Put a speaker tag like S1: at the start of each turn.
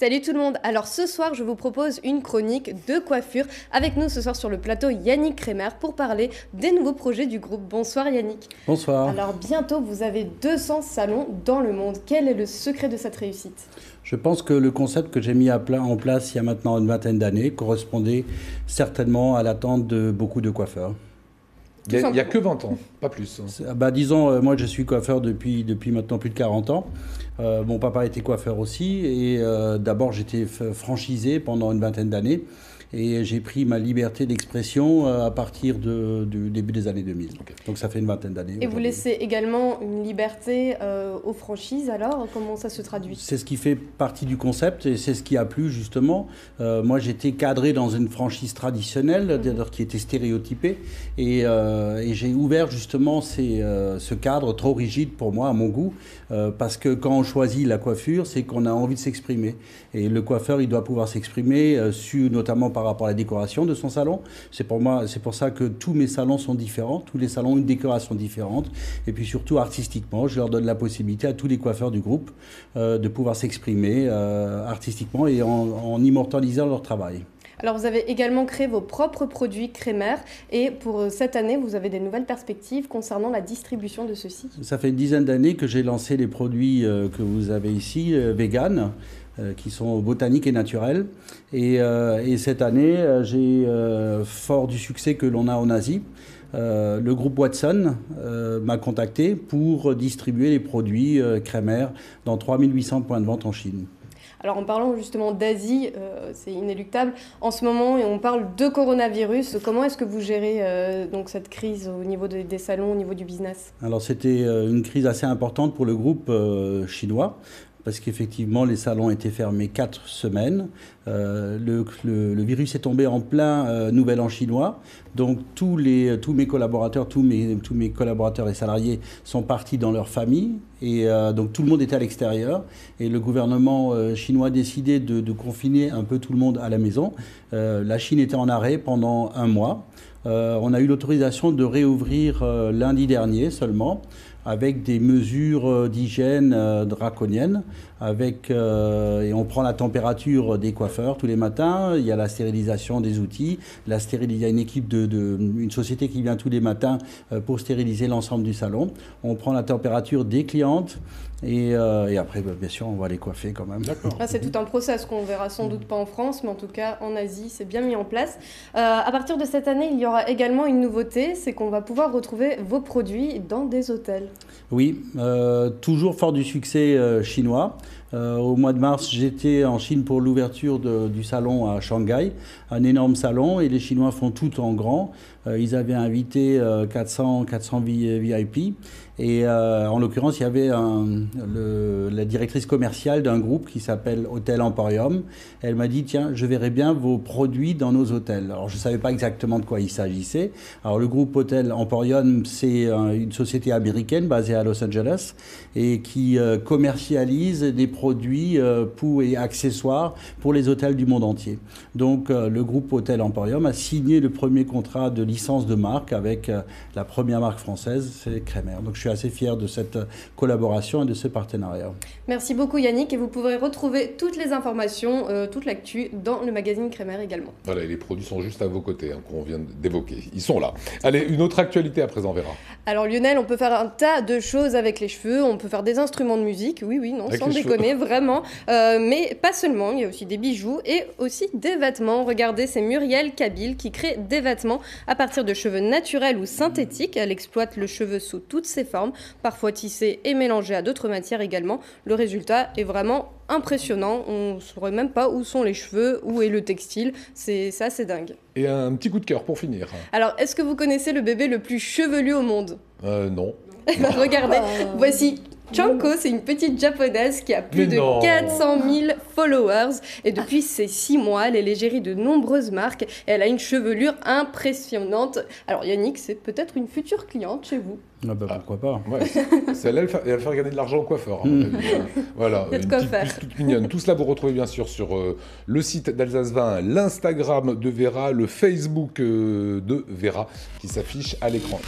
S1: Salut tout le monde. Alors ce soir, je vous propose une chronique de coiffure. Avec nous ce soir sur le plateau, Yannick Kremer pour parler des nouveaux projets du groupe. Bonsoir Yannick.
S2: Bonsoir.
S1: Alors bientôt, vous avez 200 salons dans le monde. Quel est le secret de cette réussite ?
S2: Je pense que le concept que j'ai mis en place il y a maintenant une vingtaine d'années correspondait certainement à l'attente de beaucoup de coiffeurs.
S3: Il n'y a que 20 ans, pas plus.
S2: Disons, moi je suis coiffeur depuis maintenant plus de 40 ans. Mon papa était coiffeur aussi et d'abord j'étais franchisé pendant une vingtaine d'années et j'ai pris ma liberté d'expression à partir du début des années 2000. Okay. Donc ça fait une vingtaine d'années.
S1: Et vous laissez également une liberté aux franchises alors ? Comment ça se traduit ?
S2: C'est ce qui fait partie du concept et c'est ce qui a plu justement. Moi j'étais cadré dans une franchise traditionnelle, qui était stéréotypée et j'ai ouvert justement ce cadre trop rigide pour moi, à mon goût, parce que quand on choisit la coiffure, c'est qu'on a envie de s'exprimer. Et le coiffeur, il doit pouvoir s'exprimer, notamment par rapport à la décoration de son salon. C'est pour ça que tous mes salons sont différents. Tous les salons ont une décoration différente. Et puis surtout artistiquement, je leur donne la possibilité à tous les coiffeurs du groupe de pouvoir s'exprimer artistiquement et en immortalisant leur travail.
S1: Alors vous avez également créé vos propres produits Kremer et pour cette année, vous avez des nouvelles perspectives concernant la distribution de ceux-ci.
S2: Ça fait une dizaine d'années que j'ai lancé les produits que vous avez ici, vegan, qui sont botaniques et naturels. Et cette année, j'ai, fort du succès que l'on a en Asie, le groupe Watson m'a contacté pour distribuer les produits Kremer dans 3800 points de vente en Chine.
S1: Alors en parlant justement d'Asie, c'est inéluctable. En ce moment, on parle de coronavirus. Comment est-ce que vous gérez donc cette crise au niveau des salons, au niveau du business ?
S2: Alors c'était une crise assez importante pour le groupe chinois. Parce qu'effectivement, les salons étaient fermés 4 semaines. Le virus est tombé en plein Nouvel An chinois. Donc tous mes collaborateurs et salariés sont partis dans leur famille. Et donc tout le monde était à l'extérieur. Et le gouvernement chinois a décidé de confiner un peu tout le monde à la maison. La Chine était en arrêt pendant 1 mois. On a eu l'autorisation de réouvrir lundi dernier seulement, avec des mesures d'hygiène draconiennes, et on prend la température des coiffeurs tous les matins, il y a la stérilisation des outils, il y a une équipe une société qui vient tous les matins pour stériliser l'ensemble du salon, on prend la température des clientes, et après, bien sûr, on va les coiffer quand même.
S1: Ah, c'est tout un process qu'on ne verra sans doute pas en France, mais en tout cas en Asie, c'est bien mis en place. À partir de cette année, il y aura également une nouveauté, c'est qu'on va pouvoir retrouver vos produits dans des hôtels.
S2: Oui, toujours fort du succès chinois. Au mois de mars, j'étais en Chine pour l'ouverture du salon à Shanghai, un énorme salon, et les Chinois font tout en grand. Ils avaient invité 400 VIP, et en l'occurrence, il y avait la directrice commerciale d'un groupe qui s'appelle Hôtel Emporium. Elle m'a dit, tiens, je verrai bien vos produits dans nos hôtels. Alors, je ne savais pas exactement de quoi il s'agissait. Alors, le groupe Hôtel Emporium, c'est une société américaine basée à Los Angeles et qui commercialise des produits et accessoires pour les hôtels du monde entier. Donc, le groupe Hôtel Emporium a signé le premier contrat de licence de marque avec la première marque française, c'est Kremer. Donc, je suis assez fier de cette collaboration et de ce partenariat.
S1: Merci beaucoup Yannick, et vous pourrez retrouver toutes les informations, toute l'actu dans le magazine Kremer également.
S3: Voilà, et les produits sont juste à vos côtés, qu'on vient d'évoquer. Ils sont là. Allez, une autre actualité à présent, Vera.
S1: Alors Lionel, on peut faire un tas de choses avec les cheveux, on peut faire des instruments de musique, oui, non, avec sans déconner, vraiment. Mais pas seulement, il y a aussi des bijoux et aussi des vêtements. Regardez, c'est Muriel Kabil qui crée des vêtements à partir de cheveux naturels ou synthétiques. Elle exploite le cheveu sous toutes ses formes, parfois tissé et mélangé à d'autres matières également. Le résultat est vraiment impressionnant. On ne saurait même pas où sont les cheveux, où est le textile. C'est dingue.
S3: Et un petit coup de cœur pour finir.
S1: Alors, est-ce que vous connaissez le bébé le plus chevelu au monde ?
S3: Non.
S1: Regardez, voici Chanko, c'est une petite japonaise qui a plus de 400 000 followers et depuis ses 6 mois, elle est l'égérie de nombreuses marques et elle a une chevelure impressionnante. Alors Yannick, c'est peut-être une future cliente chez vous.
S2: Ah bah pourquoi pas.
S3: Ouais, celle-là, elle va faire gagner de l'argent au coiffeur. Voilà,
S1: une petite puce
S3: toute mignonne. Tout cela, vous retrouvez bien sûr sur le site d'Alsace Vin, l'Instagram de Vera, le Facebook de Vera qui s'affiche à l'écran.